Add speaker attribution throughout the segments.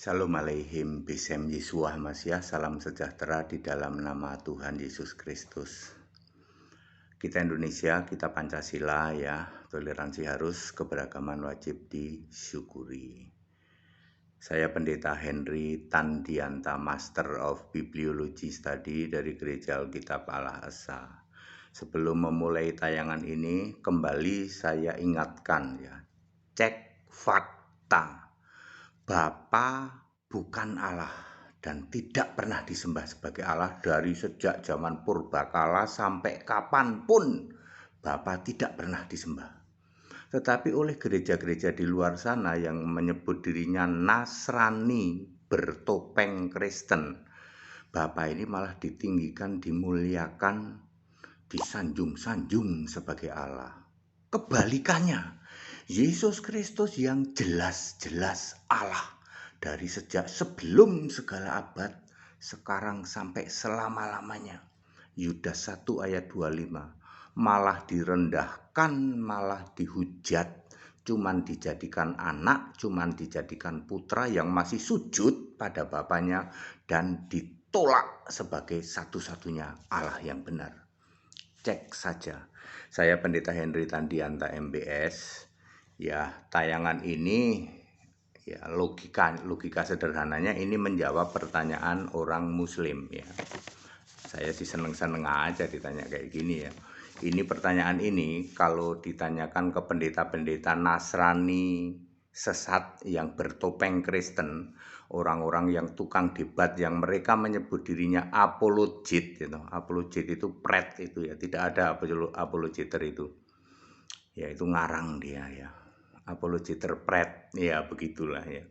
Speaker 1: Shalom aleihim Besem Yeshua Mashiach. Salam sejahtera di dalam nama Tuhan Yesus Kristus. Kita Indonesia, kita Pancasila ya. Toleransi harus, keberagaman wajib disyukuri. Saya Pendeta Henry Tandianta, Master of Bibliology Study dari Gereja Alkitab Allah Esa. Sebelum memulai tayangan ini, kembali saya ingatkan ya, cek fakta. Bapa bukan Allah dan tidak pernah disembah sebagai Allah dari sejak zaman purbakala sampai kapanpun. Bapa tidak pernah disembah. Tetapi oleh gereja-gereja di luar sana yang menyebut dirinya Nasrani bertopeng Kristen, Bapa ini malah ditinggikan, dimuliakan, disanjung-sanjung sebagai Allah. Kebalikannya, Yesus Kristus yang jelas-jelas Allah dari sejak sebelum segala abad, sekarang sampai selama-lamanya. Yudas 1 ayat 25, malah direndahkan, malah dihujat, cuman dijadikan anak, cuman dijadikan putra yang masih sujud pada bapaknya dan ditolak sebagai satu-satunya Allah yang benar. Cek saja. Saya Pendeta Henry Tandianta MBS. Ya, tayangan ini ya logika sederhananya ini menjawab pertanyaan orang muslim ya. Saya sih seneng-seneng aja ditanya kayak gini ya. Ini pertanyaan ini kalau ditanyakan ke pendeta-pendeta Nasrani sesat yang bertopeng Kristen, orang-orang yang tukang debat yang mereka menyebut dirinya apologet gitu. Apologet itu pret itu ya, tidak ada apologeter itu. Ya itu ngarang dia ya. Apologeter pret ya, begitulah ya.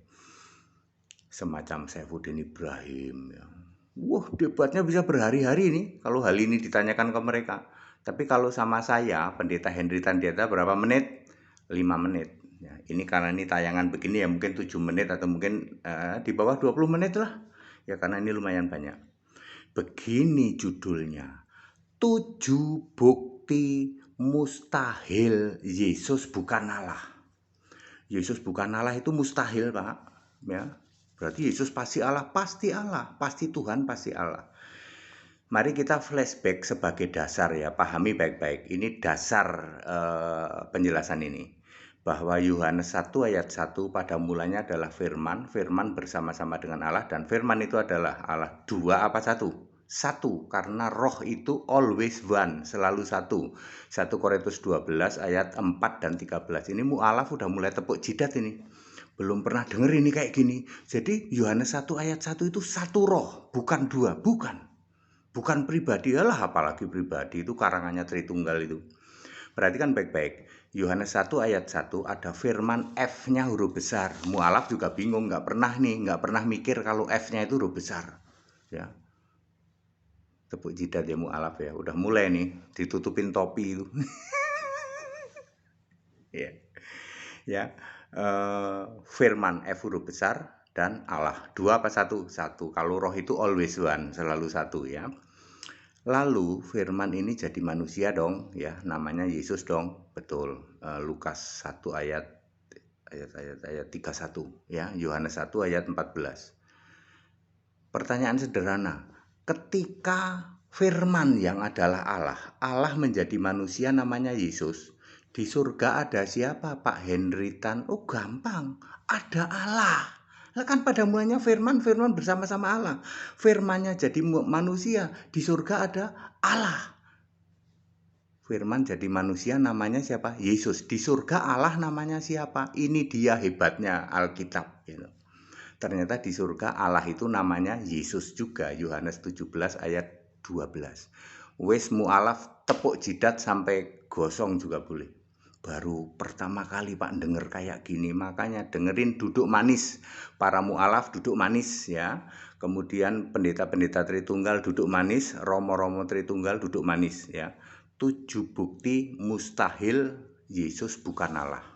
Speaker 1: Semacam Saifuddin Ibrahim ya. Wah, debatnya bisa berhari-hari nih kalau hal ini ditanyakan ke mereka. Tapi kalau sama saya, Pendeta Henry Tandianta, berapa menit? 5 menit. Ya, ini karena ini tayangan begini ya mungkin 7 menit atau mungkin di bawah 20 menit lah. Ya karena ini lumayan banyak. Begini judulnya. 7 bukti mustahil Yesus bukan Allah. Yesus bukan Allah itu mustahil, Pak. Ya. Berarti Yesus pasti Allah, pasti Tuhan, pasti Allah. Mari kita flashback sebagai dasar ya, pahami baik-baik. Ini dasar penjelasan ini. Bahwa Yohanes 1 ayat 1 pada mulanya adalah firman, firman bersama-sama dengan Allah, dan firman itu adalah Allah. 2 apa 1? 1, karena roh itu always one, selalu satu. 1 Korintus 12 ayat 4 dan 13. Ini mu'alaf udah mulai tepuk jidat ini. Belum pernah denger ini kayak gini. Jadi Yohanes 1 ayat 1 itu satu roh, bukan dua, bukan pribadi. Alah apalagi pribadi, itu karangannya Tritunggal itu. Perhatikan baik-baik. Yohanes 1 ayat 1 ada firman F-nya huruf besar. Mu'alaf juga bingung, nggak pernah mikir kalau F-nya itu huruf besar. Ya. Tepuk jidat ya mu'alaf ya. Udah mulai nih ditutupin topi itu. Ya. Ya. Firman F huruf besar dan Allah. 2 apa 1? 1. Kalau roh itu always one, selalu satu ya. Lalu firman ini jadi manusia dong ya, namanya Yesus dong. Betul. Lukas 1 ayat 31 ya, Yohanes 1 ayat 14. Pertanyaan sederhana. Ketika firman yang adalah Allah menjadi manusia namanya Yesus, di surga ada siapa Pak Henry Tan? Oh gampang, ada Allah. Lah kan pada mulanya firman bersama-sama Allah. Firmannya jadi manusia, di surga ada Allah. Firman jadi manusia namanya siapa? Yesus. Di surga Allah namanya siapa? Ini dia hebatnya Alkitab gitu. Ternyata di surga Allah itu namanya Yesus juga. Yohanes 17 ayat 12. Wes mu'alaf tepuk jidat sampai gosong juga boleh. Baru pertama kali Pak denger kayak gini, makanya dengerin duduk manis. Para mu'alaf duduk manis ya. Kemudian pendeta-pendeta Tritunggal duduk manis, romo-romo Tritunggal duduk manis ya. 7 bukti mustahil Yesus bukan Allah.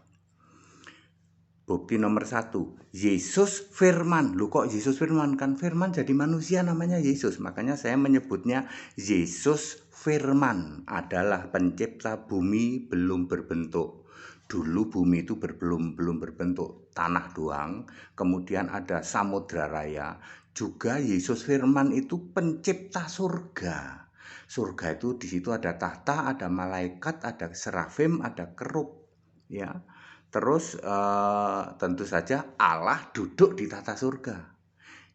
Speaker 1: Bukti nomor 1, Yesus firman. Loh kok Yesus firman? Kan firman jadi manusia namanya Yesus. Makanya saya menyebutnya Yesus firman adalah pencipta bumi belum berbentuk. Dulu bumi itu belum berbentuk tanah doang, kemudian ada samudra raya. Juga Yesus firman itu pencipta surga. Surga itu di situ ada tahta, ada malaikat, ada serafim, ada kerub, ya. Terus tentu saja Allah duduk di tata surga.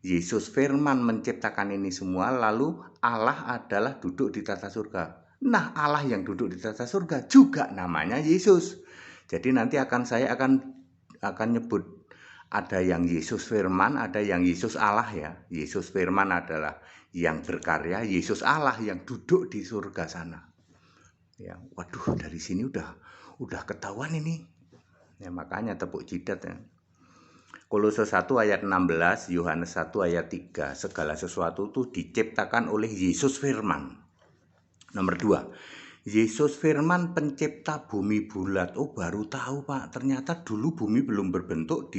Speaker 1: Yesus firman menciptakan ini semua, lalu Allah adalah duduk di tata surga. Nah, Allah yang duduk di tata surga juga namanya Yesus. Jadi nanti saya akan nyebut ada yang Yesus firman, ada yang Yesus Allah ya. Yesus firman adalah yang berkarya, Yesus Allah yang duduk di surga sana. Ya, waduh, dari sini udah ketahuan ini. Ya, makanya tepuk jidat ya. Kolose 1 ayat 16, Yohanes 1 ayat 3, segala sesuatu itu diciptakan oleh Yesus firman. Nomor 2, Yesus firman pencipta bumi bulat. Oh, baru tahu Pak, ternyata dulu bumi belum berbentuk,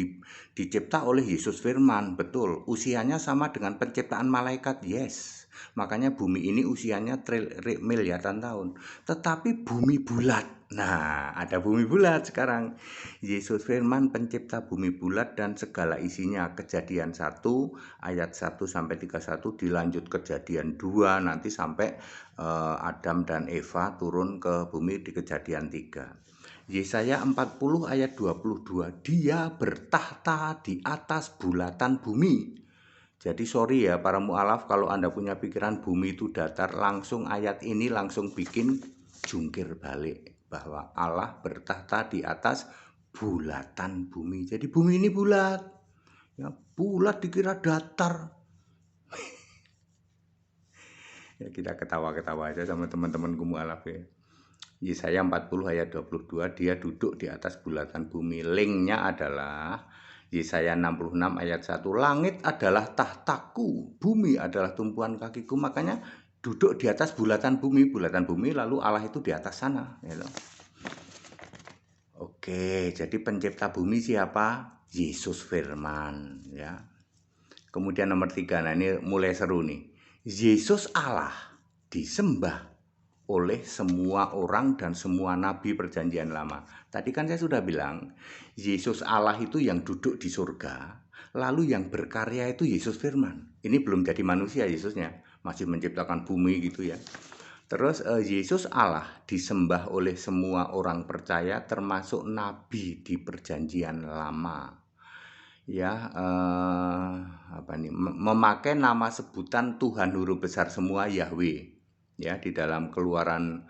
Speaker 1: dicipta oleh Yesus firman. Betul, usianya sama dengan penciptaan malaikat, yes. Makanya bumi ini usianya miliaran tahun. Tetapi bumi bulat. Nah, ada bumi bulat sekarang. Yesus firman pencipta bumi bulat dan segala isinya. Kejadian 1 ayat 1 sampai 31, dilanjut kejadian 2 nanti sampai Adam dan Eva turun ke bumi di kejadian 3. Yesaya 40 ayat 22, dia bertahta di atas bulatan bumi. Jadi sorry ya para mu'alaf, kalau Anda punya pikiran bumi itu datar, langsung ayat ini langsung bikin jungkir balik. Bahwa Allah bertahta di atas bulatan bumi. Jadi bumi ini bulat. Ya, bulat dikira datar. Ya, kita ketawa-ketawa aja sama teman-teman mu'alaf ya. Yesaya 40 ayat 22, dia duduk di atas bulatan bumi. Linknya adalah Yesaya 66 ayat 1, langit adalah tahtaku, bumi adalah tumpuan kakiku. Makanya duduk di atas bulatan bumi, lalu Allah itu di atas sana, gitu. Oke, jadi pencipta bumi siapa? Yesus firman, ya. Kemudian nomor 3, nah ini mulai seru nih. Yesus Allah disembah oleh semua orang dan semua nabi perjanjian lama. Tadi kan saya sudah bilang, Yesus Allah itu yang duduk di surga, lalu yang berkarya itu Yesus firman. Ini belum jadi manusia Yesusnya, masih menciptakan bumi gitu ya. Terus Yesus Allah disembah oleh semua orang percaya termasuk nabi di perjanjian lama. Ya, memakai nama sebutan Tuhan huruf besar semua, Yahweh. Ya, di dalam keluaran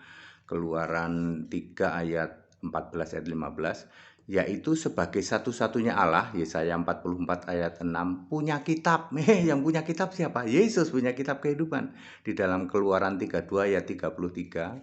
Speaker 1: 3 ayat 14 ayat 15, yaitu sebagai satu-satunya Allah. Yesaya 44 ayat 6 punya kitab. Yang punya kitab siapa? Yesus punya kitab kehidupan. Di dalam keluaran 32 ayat 33,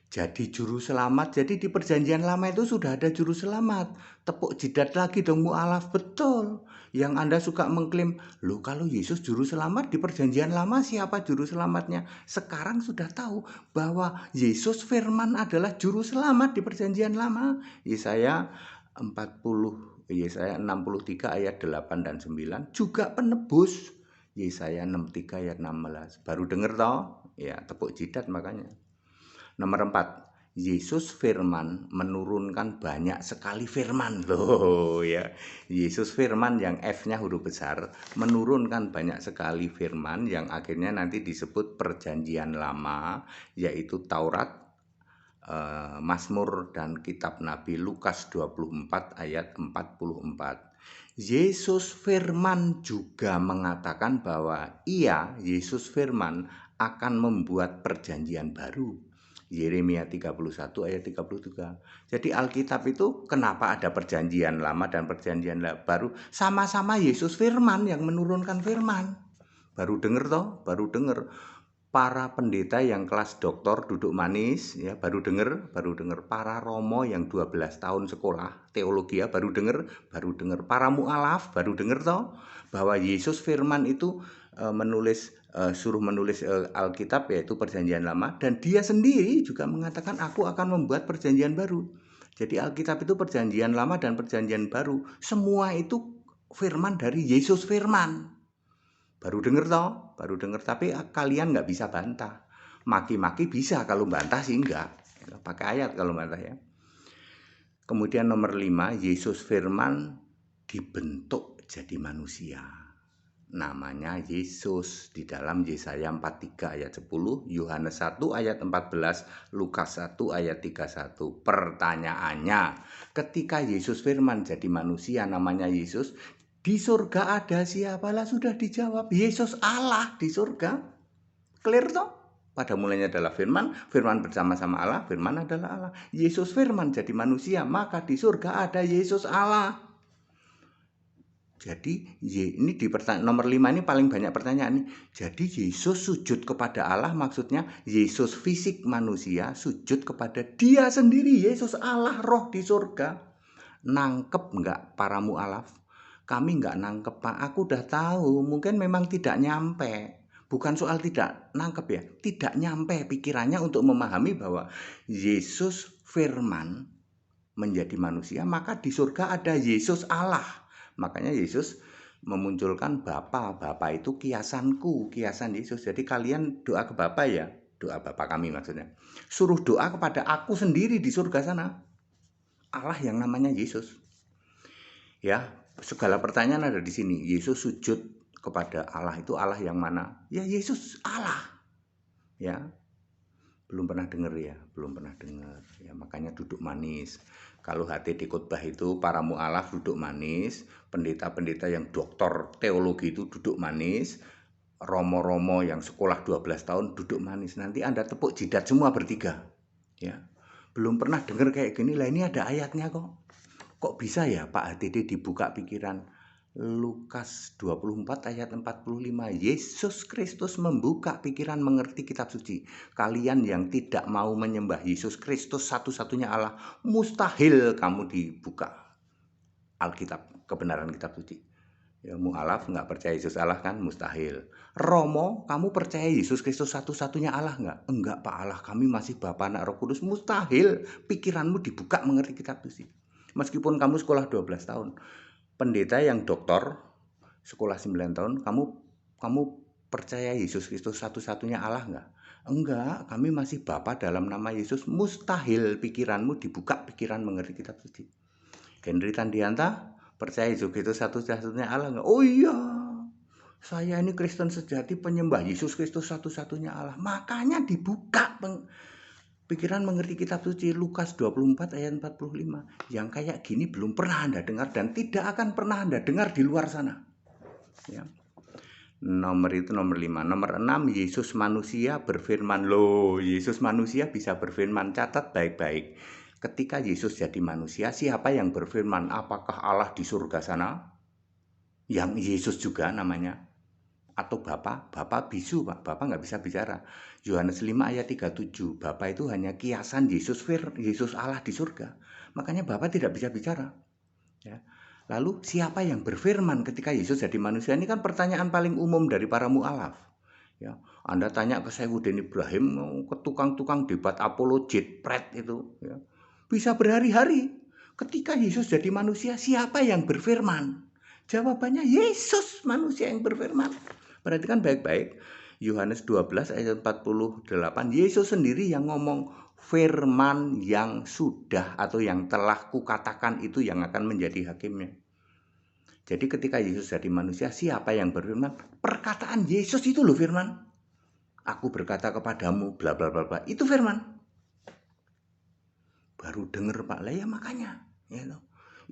Speaker 1: jadi juru selamat. Jadi di perjanjian lama itu sudah ada juru selamat. Tepuk jidat lagi dong mu'alaf, betul. Yang Anda suka mengklaim, loh kalau Yesus juru selamat di perjanjian lama, siapa juru selamatnya? Sekarang sudah tahu bahwa Yesus firman adalah juru selamat di perjanjian lama. Yesaya 63 ayat 8 dan 9 juga penebus. Yesaya 63 ayat 16. Baru dengar toh? Ya, tepuk jidat makanya. Nomor 4, Yesus firman menurunkan banyak sekali firman loh ya. Yesus firman yang F-nya huruf besar menurunkan banyak sekali firman yang akhirnya nanti disebut perjanjian lama, yaitu Taurat, Mazmur dan kitab Nabi. Lukas 24 ayat 44. Yesus firman juga mengatakan bahwa Yesus firman akan membuat perjanjian baru. Yeremia 31 ayat 33. Jadi Alkitab itu kenapa ada perjanjian lama dan perjanjian baru? Sama-sama Yesus firman yang menurunkan firman. Baru dengar toh? Baru dengar. Para pendeta yang kelas doktor duduk manis ya baru dengar. Para romo yang 12 tahun sekolah teologi ya baru dengar. Para mu'alaf baru dengar toh bahwa Yesus firman itu suruh menulis Alkitab, yaitu perjanjian lama, dan dia sendiri juga mengatakan aku akan membuat perjanjian baru. Jadi Alkitab itu perjanjian lama dan perjanjian baru, semua itu firman dari Yesus firman. Baru dengar toh? Baru dengar, tapi kalian nggak bisa bantah. Maki-maki bisa, kalau bantah sih enggak. Pakai ayat kalau bantah ya. Kemudian nomor 5, Yesus firman dibentuk jadi manusia. Namanya Yesus di dalam Yesaya 43 ayat 10, Yohanes 1 ayat 14, Lukas 1 ayat 31. Pertanyaannya, ketika Yesus firman jadi manusia namanya Yesus, di surga ada siapalah? Sudah dijawab, Yesus Allah di surga. Clear toh? Pada mulanya adalah firman, firman bersama-sama Allah, firman adalah Allah. Yesus firman jadi manusia, maka di surga ada Yesus Allah. Jadi ini di nomor 5 ini paling banyak pertanyaan nih. Jadi Yesus sujud kepada Allah, maksudnya Yesus fisik manusia sujud kepada Dia sendiri, Yesus Allah roh di surga. Nangkep enggak para mu'alaf? Kami enggak nangkep, Pak. Aku udah tahu, mungkin memang tidak nyampe. Bukan soal tidak nangkep ya, tidak nyampe pikirannya untuk memahami bahwa Yesus firman menjadi manusia, maka di surga ada Yesus Allah. Makanya Yesus memunculkan Bapa. Bapa itu kiasanku, kiasan Yesus. Jadi kalian doa ke Bapa ya, doa Bapa kami maksudnya. Suruh doa kepada aku sendiri di surga sana. Allah yang namanya Yesus. Ya, segala pertanyaan ada di sini. Yesus sujud kepada Allah, itu Allah yang mana? Ya Yesus Allah. Ya. Belum pernah dengar ya, belum pernah dengar. Ya, makanya duduk manis. Kalau HTD khotbah itu para mu'alaf duduk manis, pendeta-pendeta yang doktor teologi itu duduk manis, romo-romo yang sekolah 12 tahun duduk manis. Nanti Anda tepuk jidat semua bertiga. Ya. Belum pernah dengar kayak gini lah, ini ada ayatnya kok. Kok bisa ya Pak HTD dibuka pikiran? Lukas 24 ayat 45, Yesus Kristus membuka pikiran mengerti kitab suci. Kalian yang tidak mau menyembah Yesus Kristus satu-satunya Allah, mustahil kamu dibuka Alkitab, kebenaran kitab suci. Ya, mu'alaf nggak percaya Yesus Allah kan, mustahil. Romo, kamu percaya Yesus Kristus satu-satunya Allah nggak? Enggak Pak, Allah kami masih Bapa, Anak, Roh Kudus. Mustahil pikiranmu dibuka mengerti kitab suci. Meskipun kamu sekolah 12 tahun. Pendeta yang doktor sekolah 9 tahun, kamu percaya Yesus Kristus satu-satunya Allah enggak? Enggak, kami masih Bapa dalam nama Yesus. Mustahil pikiranmu dibuka pikiran mengerti kitab suci. Henry Tandianta percaya Yesus Kristus satu-satunya Allah enggak? Oh iya, saya ini Kristen sejati penyembah Yesus Kristus satu-satunya Allah. Makanya dibuka pikiran mengerti kitab suci. Lukas 24 ayat 45. Yang kayak gini belum pernah Anda dengar dan tidak akan pernah Anda dengar di luar sana. Ya. Nomor 5. Nomor 6, Yesus manusia berfirman. Loh, Yesus manusia bisa berfirman. Catat baik-baik. Ketika Yesus jadi manusia, siapa yang berfirman? Apakah Allah di surga sana? Yang Yesus juga namanya. Atau Bapa bisu Pak, Bapa nggak bisa bicara. Yohanes 5 ayat 37, Bapa itu hanya kiasan Yesus Allah di surga. Makanya Bapa tidak bisa bicara. Ya. Lalu siapa yang berfirman ketika Yesus jadi manusia? Ini kan pertanyaan paling umum dari para mu'alaf. Ya. Anda tanya ke Saifuddin Ibrahim, ke tukang-tukang debat apologet, pret itu. Ya. Bisa berhari-hari. Ketika Yesus jadi manusia, siapa yang berfirman? Jawabannya Yesus manusia yang berfirman. Perhatikan baik-baik, Yohanes 12 ayat 48, Yesus sendiri yang ngomong, firman yang sudah atau yang telah kukatakan itu yang akan menjadi hakimnya. Jadi ketika Yesus jadi manusia, siapa yang berfirman? Perkataan Yesus itu loh firman. Aku berkata kepadamu, bla bla bla bla. Itu firman. Baru dengar Pak, lah ya makanya. Ya,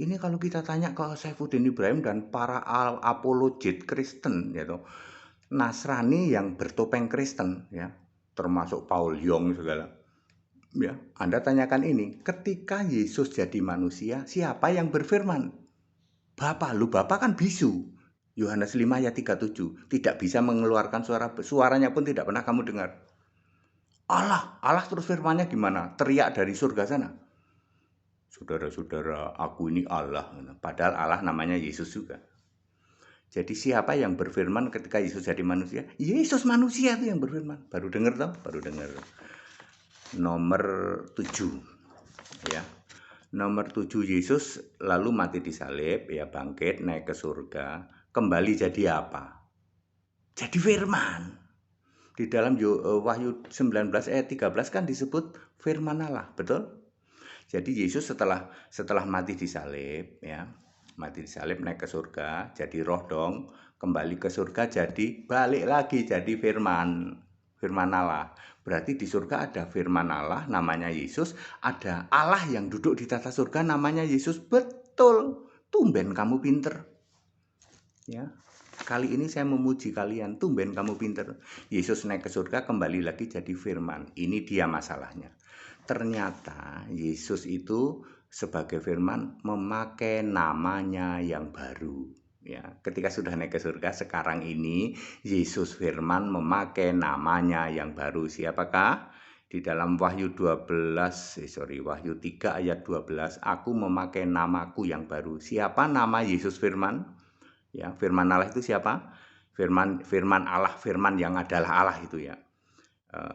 Speaker 1: ini kalau kita tanya ke Saifuddin Ibrahim dan para apologet Kristen, ya toh, Nasrani yang bertopeng Kristen, ya, termasuk Paul Yong segala. Ya, Anda tanyakan ini, ketika Yesus jadi manusia, siapa yang berfirman? Bapa, lu Bapa kan bisu. Yohanes 5 ayat 37, tidak bisa mengeluarkan suaranya pun tidak pernah kamu dengar. Allah terus firmannya gimana? Teriak dari surga sana. Saudara-saudara, aku ini Allah. Padahal Allah namanya Yesus juga. Jadi siapa yang berfirman ketika Yesus jadi manusia? Yesus manusia itu yang berfirman. Baru dengar toh? Baru dengar. Nomor 7. Ya. Nomor 7, Yesus lalu mati di salib, ya, bangkit, naik ke surga. Kembali jadi apa? Jadi firman. Di dalam Wahyu 19 ayat 13 kan disebut firman Allah, betul? Jadi Yesus setelah mati disalib, ya, mati disalib naik ke surga, jadi roh dong, kembali ke surga jadi balik lagi jadi firman Allah. Berarti di surga ada firman Allah namanya Yesus, ada Allah yang duduk di tata surga namanya Yesus. Betul. Tumben kamu pinter. Ya. Kali ini saya memuji kalian, tumben kamu pinter. Yesus naik ke surga kembali lagi jadi firman. Ini dia masalahnya. Ternyata Yesus itu sebagai firman memakai namanya yang baru. Ya, ketika sudah naik ke surga sekarang ini Yesus firman memakai namanya yang baru. Siapakah? Di dalam Wahyu 3 ayat 12, aku memakai namaku yang baru. Siapa nama Yesus firman? Ya, firman Allah itu siapa? Firman Allah, firman yang adalah Allah itu ya.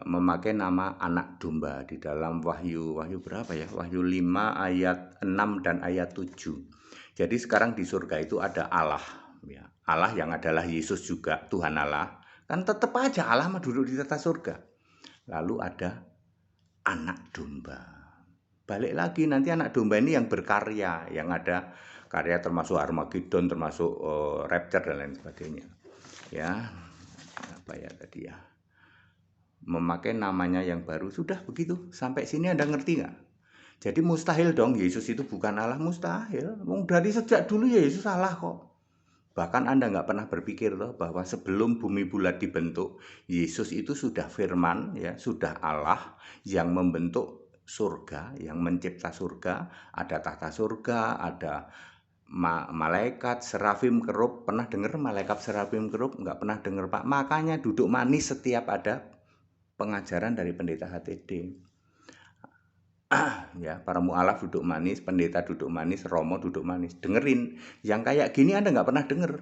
Speaker 1: Memakai nama anak domba di dalam Wahyu berapa ya? Wahyu 5 ayat 6 dan ayat 7. Jadi sekarang di surga itu ada Allah, ya. Allah yang adalah Yesus juga, Tuhan Allah. Kan tetap aja Allah mah duduk di tata surga. Lalu ada anak domba. Balik lagi nanti anak domba ini yang berkarya, yang ada karya termasuk Armageddon, termasuk Rapture dan lain sebagainya. Ya, apa ya tadi ya? Memakai namanya yang baru. Sudah begitu. Sampai sini Anda ngerti nggak? Jadi mustahil dong Yesus itu bukan Allah, mustahil. Dari sejak dulu ya Yesus Allah kok. Bahkan Anda nggak pernah berpikir loh bahwa sebelum bumi bulat dibentuk, Yesus itu sudah firman, ya, sudah Allah yang membentuk surga, yang mencipta surga. Ada tahta surga, ada malaikat serafim kerub. Pernah dengar malaikat serafim kerub? Nggak pernah dengar Pak. Makanya duduk manis setiap ada pengajaran dari pendeta HTD. Ya, para mualaf duduk manis, pendeta duduk manis, romo duduk manis. Dengerin, yang kayak gini Anda nggak pernah denger.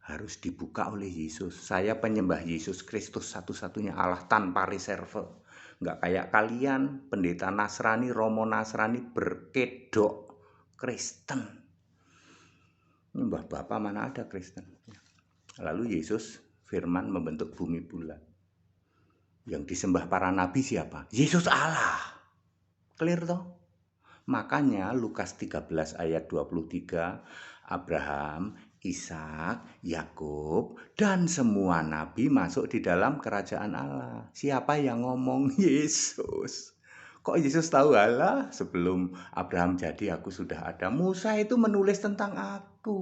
Speaker 1: Harus dibuka oleh Yesus. Saya penyembah Yesus Kristus, satu-satunya Allah tanpa reserve. Nggak kayak kalian, pendeta Nasrani, romo Nasrani berkedok Kristen. Nyembah Bapa mana ada Kristen. Lalu Yesus firman membentuk bumi bulat. Yang disembah para nabi siapa? Yesus Allah. Clear toh? Makanya Lukas 13 ayat 23, Abraham, Ishak, Yakub, dan semua nabi masuk di dalam kerajaan Allah. Siapa yang ngomong? Yesus. Kok Yesus tahu Allah? Sebelum Abraham jadi aku sudah ada. Musa itu menulis tentang aku.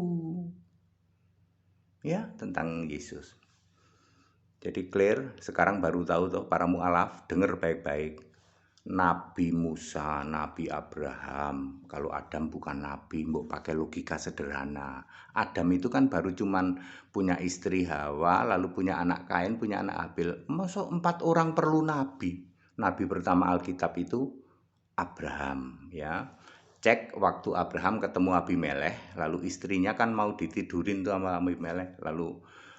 Speaker 1: Ya, tentang Yesus. Jadi clear, sekarang baru tahu tuh para mualaf, dengar baik-baik. Nabi Musa, Nabi Abraham, kalau Adam bukan nabi, mbok pakai logika sederhana. Adam itu kan baru cuman punya istri Hawa, lalu punya anak Kain, punya anak Habil. Masuk 4 orang perlu nabi. Nabi pertama Alkitab itu Abraham, ya. Cek waktu Abraham ketemu Abimelekh, lalu istrinya kan mau ditidurin tuh sama Abimelekh,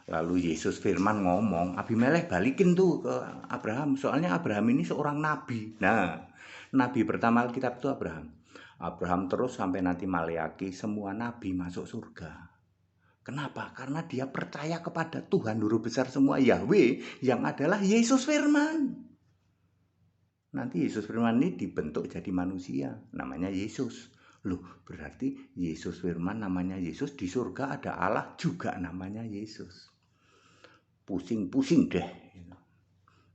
Speaker 1: Lalu Yesus firman ngomong, Abimelekh balikin tuh ke Abraham. Soalnya Abraham ini seorang nabi. Nah, nabi pertama Alkitab itu Abraham. Abraham terus sampai nanti Maleaki, semua nabi masuk surga. Kenapa? Karena dia percaya kepada Tuhan Guru Besar semua, Yahweh, yang adalah Yesus firman. Nanti Yesus firman ini dibentuk jadi manusia, namanya Yesus. Loh, berarti Yesus firman namanya Yesus, di surga ada Allah juga namanya Yesus. Pusing-pusing deh.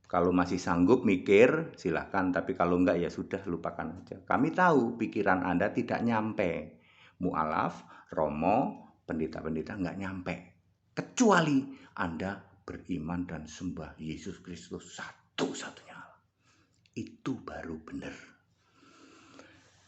Speaker 1: Kalau masih sanggup mikir silahkan, tapi kalau enggak ya sudah lupakan aja. Kami tahu pikiran Anda tidak nyampe. Mu'alaf, romo, pendeta-pendeta enggak nyampe. Kecuali Anda beriman dan sembah Yesus Kristus satu-satunya Allah. Itu baru benar.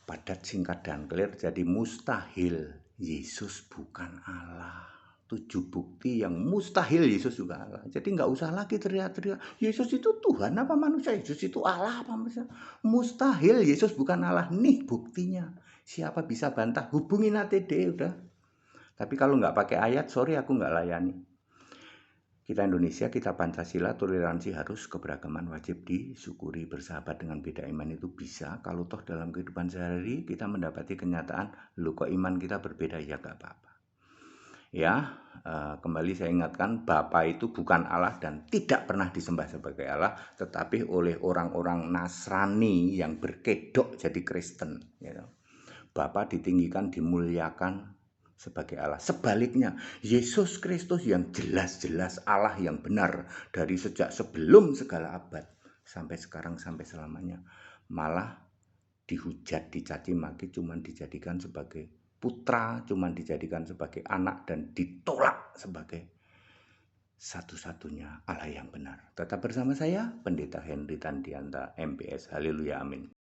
Speaker 1: Padat, singkat, dan clear. Jadi mustahil Yesus bukan Allah. 7 bukti yang mustahil Yesus juga Allah. Jadi nggak usah lagi teriak-teriak, Yesus itu Tuhan apa manusia? Yesus itu Allah apa manusia? Mustahil Yesus bukan Allah. Nih buktinya. Siapa bisa bantah? Hubungin ATD udah. Tapi kalau nggak pakai ayat, sorry aku nggak layani. Kita Indonesia, kita Pancasila, toleransi harus, keberagaman wajib disyukuri, bersahabat dengan beda iman itu bisa. Kalau toh dalam kehidupan sehari-hari kita mendapati kenyataan, loh kok iman kita berbeda, ya gak apa-apa. Ya, kembali saya ingatkan, Bapa itu bukan Allah dan tidak pernah disembah sebagai Allah, tetapi oleh orang-orang Nasrani yang berkedok jadi Kristen. Gitu. Bapa ditinggikan, dimuliakan sebagai Allah. Sebaliknya, Yesus Kristus yang jelas-jelas Allah yang benar dari sejak sebelum segala abad sampai sekarang, sampai selamanya, malah dihujat, dicaci maki, cuman dijadikan sebagai putra, cuman dijadikan sebagai anak, dan ditolak sebagai satu-satunya Allah yang benar. Tetap bersama saya, Pendeta Henry Tandianta, MPS. Haleluya, amin.